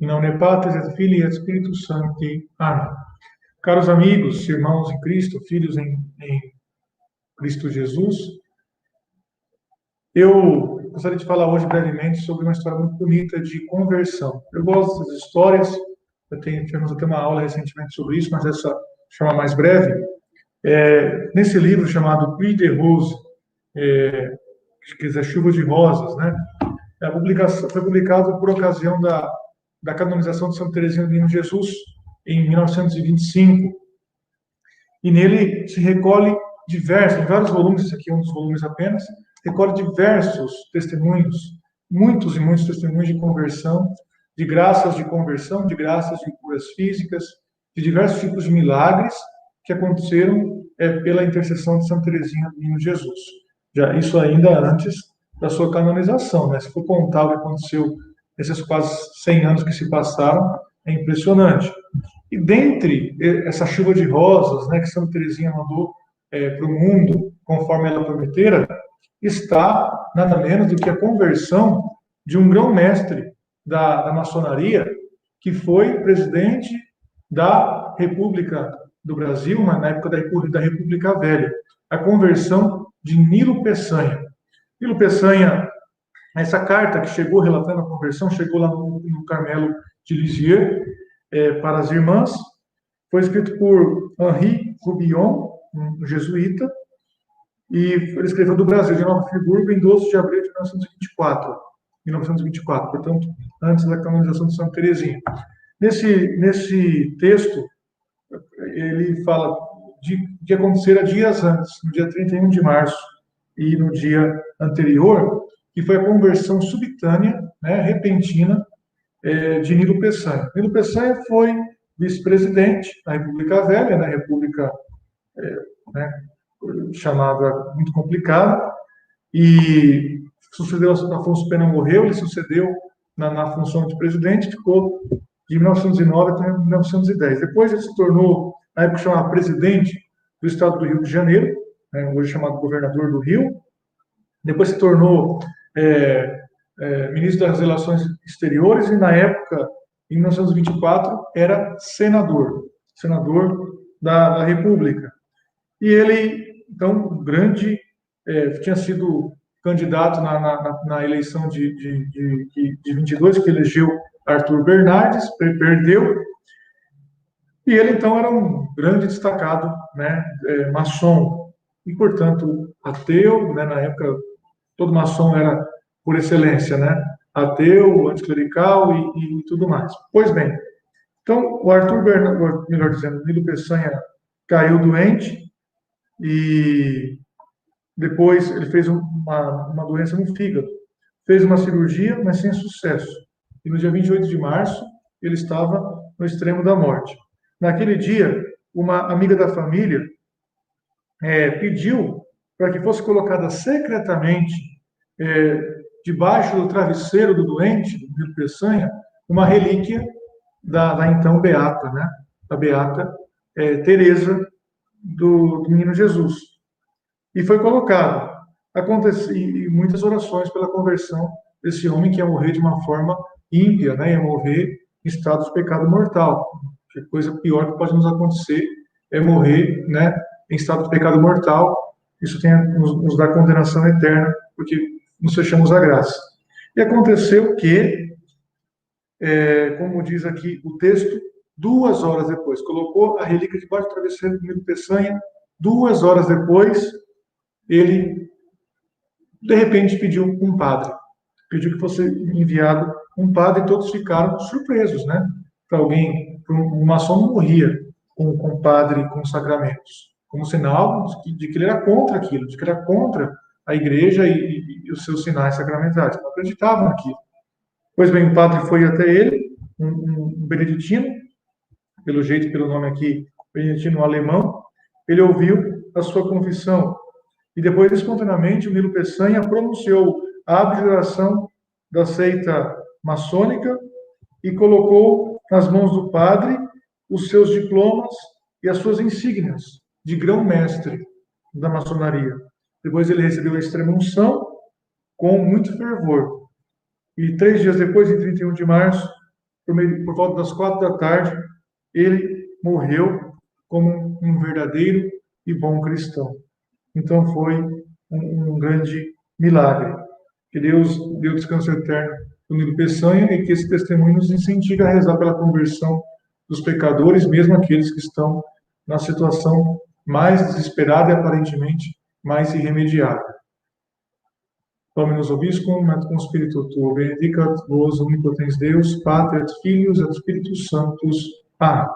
In nomine Patris et Filii et Spiritus Sancti. Amém. Caros amigos, irmãos em Cristo, filhos em Cristo Jesus, eu gostaria de falar hoje brevemente sobre uma história muito bonita de conversão. Eu gosto dessas histórias, tivemos até uma aula recentemente sobre isso, mas essa chama mais breve. Nesse livro chamado Pluie de Roses, quer dizer, Chuva de Rosas, né? A publicação foi publicado por ocasião da canonização de Santa Teresinha do Menino Jesus, em 1925. E nele se recolhe em vários volumes, esse aqui é um dos volumes apenas, recolhe diversos testemunhos, muitos e muitos testemunhos de conversão, de graças de conversão, de graças de curas físicas, de diversos tipos de milagres que aconteceram pela intercessão de Santa Teresinha do Menino Jesus. Já isso ainda antes da sua canonização, né? Se for contar o que aconteceu nesses quase 100 anos que se passaram, é impressionante. E dentre essa chuva de rosas, né, que Santa Teresinha mandou para o mundo, conforme ela prometera, está nada menos do que a conversão de um grão-mestre da maçonaria, que foi presidente da República do Brasil, na época da República Velha, a conversão de Nilo Peçanha. Nilo Peçanha, essa carta que chegou relatando a conversão, chegou lá no Carmelo de Lisieux, para as irmãs, foi escrito por Henri Roubion, um jesuíta, e ele escreveu do Brasil, de Nova Friburgo, em 12 de abril de 1924, portanto, antes da canonização de Santa Teresinha. Nesse texto, ele fala de acontecer dias antes, no dia 31 de março e no dia anterior, que foi a conversão subitânea, né, repentina, de Nilo Peçanha. Nilo Peçanha foi vice-presidente da República Velha, na República chamada muito complicada, e sucedeu Afonso Pena, morreu, ele sucedeu na função de presidente, ficou de 1909 até 1910. Depois ele se tornou, na época chamava presidente do estado do Rio de Janeiro, hoje chamado governador do Rio. Depois se tornou ministro das Relações Exteriores e, na época, em 1924, era senador da República. E ele, então, tinha sido candidato na eleição de 22, que elegeu Arthur Bernardes, perdeu, e ele, então, era um grande destacado, né, maçom, e, portanto, ateu, né, na época, todo maçom era por excelência, né? Ateu, anticlerical e tudo mais. Pois bem, então o Arthur Bernardes, melhor dizendo, Nilo Peçanha caiu doente e depois ele fez uma doença no fígado. Fez uma cirurgia, mas sem sucesso. E no dia 28 de março, ele estava no extremo da morte. Naquele dia, uma amiga da família pediu para que fosse colocada secretamente debaixo do travesseiro do doente, do Nilo Peçanha, uma relíquia da então beata, né? Da beata Teresa do Menino Jesus. E foi colocado. E muitas orações pela conversão desse homem que ia morrer de uma forma ímpia, né? Ia morrer em estado de pecado mortal. Que coisa pior que pode nos acontecer é morrer, né, em estado de pecado mortal. Isso nos dá condenação eterna, porque nos fechamos a graça. E aconteceu que, como diz aqui o texto, 2 horas depois, colocou a relíquia debaixo do travesseiro do Nilo Peçanha, 2 horas depois, ele, de repente, pediu um padre. Pediu que fosse enviado um padre, e todos ficaram surpresos, né? Um maçom não morria com padre com sacramentos, como sinal de que ele era contra aquilo, de que ele era contra a igreja e os seus sinais sacramentais. Não acreditavam naquilo. Pois bem, o padre foi até ele, um beneditino, pelo jeito, pelo nome aqui, beneditino alemão. Ele ouviu a sua confissão e depois, espontaneamente, o Nilo Peçanha pronunciou a abjuração da seita maçônica e colocou nas mãos do padre os seus diplomas e as suas insígnias de grão-mestre da maçonaria. Depois ele recebeu a extrema-unção com muito fervor. E 3 dias depois, em 31 de março, por volta das 4 da tarde, ele morreu como um verdadeiro e bom cristão. Então foi um grande milagre. Que Deus dê o descanso eterno do Nilo Peçanha e que esse testemunho nos incentive a rezar pela conversão dos pecadores, mesmo aqueles que estão na situação mais desesperada e aparentemente mais irremediável. Dominus Vobiscum, et cum spiritu tuo, benedicat vos omnipotens Deus, Pater et Filius et Spiritus Sanctus. Amém.